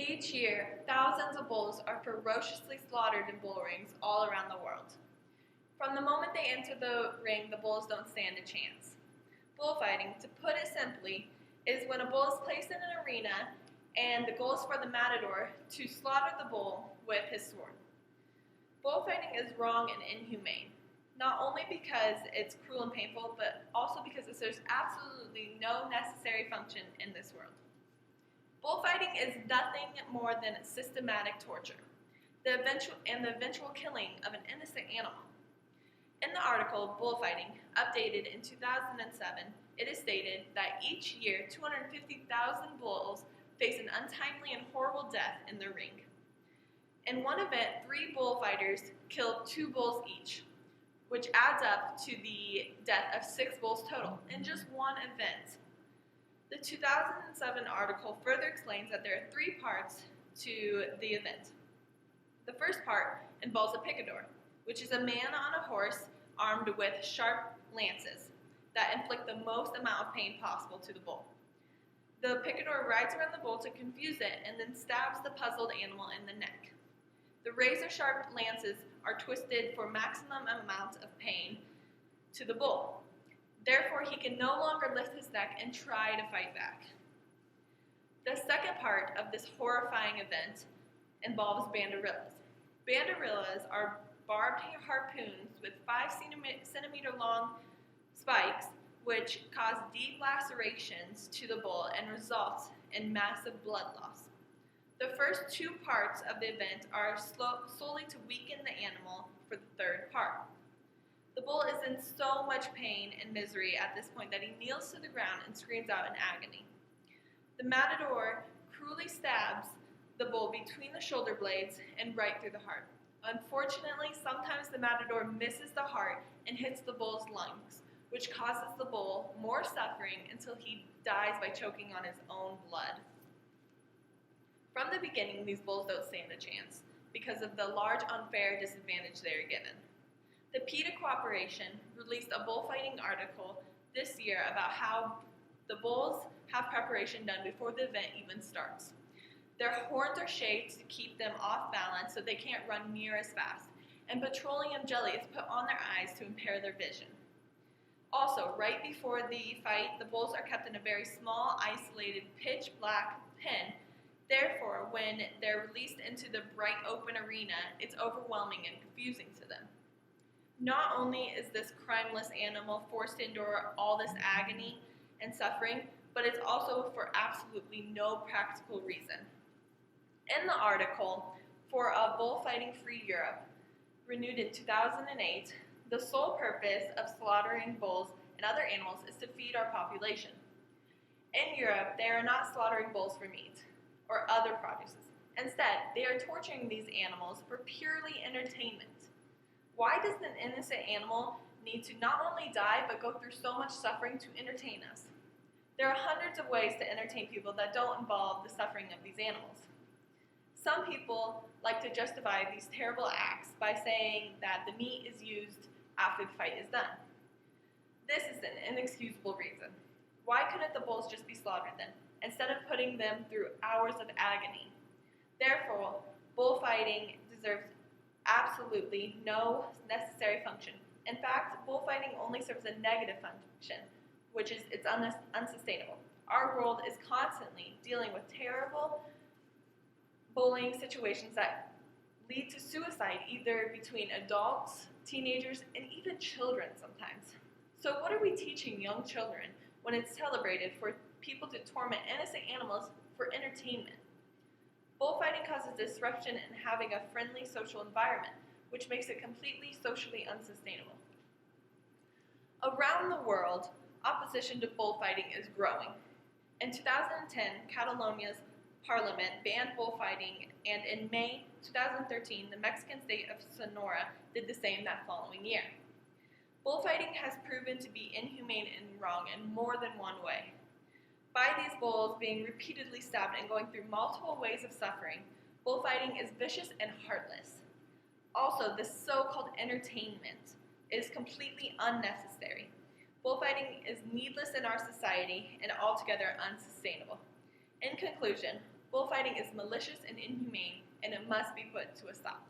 Each year, thousands of bulls are ferociously slaughtered in bullrings all around the world. From the moment they enter the ring, the bulls don't stand a chance. Bullfighting, to put it simply, is when a bull is placed in an arena and the goal is for the Matador to slaughter the bull with his sword. Bullfighting is wrong and inhumane, not only because it's cruel and painful, but also because it serves absolutely no necessary function in this world. Bullfighting is nothing more than systematic torture, the eventual killing of an innocent animal. In the article, Bullfighting, updated in 2007, it is stated that each year 250,000 bulls face an untimely and horrible death in the ring. In one event, 3 bullfighters killed 2 bulls each, which adds up to the death of 6 bulls total in just one event. The 2007 article further explains that there are 3 parts to the event. The first part involves a picador, which is a man on a horse armed with sharp lances that inflict the most amount of pain possible to the bull. The picador rides around the bull to confuse it and then stabs the puzzled animal in the neck. The razor-sharp lances are twisted for maximum amount of pain to the bull. Therefore, he can no longer lift his neck and try to fight back. The second part of this horrifying event involves banderilleros. Banderilleros are barbed harpoons with 5-centimeter long spikes which cause deep lacerations to the bull and result in massive blood loss. The first 2 parts of the event are solely to weaken the animal for the third part. The bull is in so much pain and misery at this point that he kneels to the ground and screams out in agony. The Matador cruelly stabs the bull between the shoulder blades and right through the heart. Unfortunately, sometimes the Matador misses the heart and hits the bull's lungs, which causes the bull more suffering until he dies by choking on his own blood. From the beginning, these bulls don't stand a chance because of the large unfair disadvantage they are given. The PETA Cooperation released a bullfighting article this year about how the bulls have preparation done before the event even starts. Their horns are shaped to keep them off balance so they can't run near as fast, and petroleum jelly is put on their eyes to impair their vision. Also, right before the fight, the bulls are kept in a very small, isolated, pitch-black pen. Therefore, when they're released into the bright open arena, it's overwhelming and confusing to them. Not only is this crimeless animal forced to endure all this agony and suffering, but it's also for absolutely no practical reason. In the article, for a Bullfighting-free Europe, renewed in 2008, the sole purpose of slaughtering bulls and other animals is to feed our population. In Europe, they are not slaughtering bulls for meat or other produces. Instead, they are torturing these animals for purely entertainment. Why does an innocent animal need to not only die, but go through so much suffering to entertain us? There are hundreds of ways to entertain people that don't involve the suffering of these animals. Some people like to justify these terrible acts by saying that the meat is used after the fight is done. This is an inexcusable reason. Why couldn't the bulls just be slaughtered then, instead of putting them through hours of agony? Therefore, bullfighting deserves absolutely no necessary function. In fact, bullfighting only serves a negative function, which is it's unsustainable. Our world is constantly dealing with terrible bullying situations that lead to suicide, either between adults, teenagers, and even children sometimes. So what are we teaching young children when it's celebrated for people to torment innocent animals for entertainment? Bullfighting causes disruption in having a friendly social environment, which makes it completely socially unsustainable. Around the world, opposition to bullfighting is growing. In 2010, Catalonia's parliament banned bullfighting, and in May 2013, the Mexican state of Sonora did the same that following year. Bullfighting has proven to be inhumane and wrong in more than one way. By these bulls being repeatedly stabbed and going through multiple ways of suffering, bullfighting is vicious and heartless. Also, this so-called entertainment is completely unnecessary. Bullfighting is needless in our society and altogether unsustainable. In conclusion, Bullfighting is malicious and inhumane, and it must be put to a stop.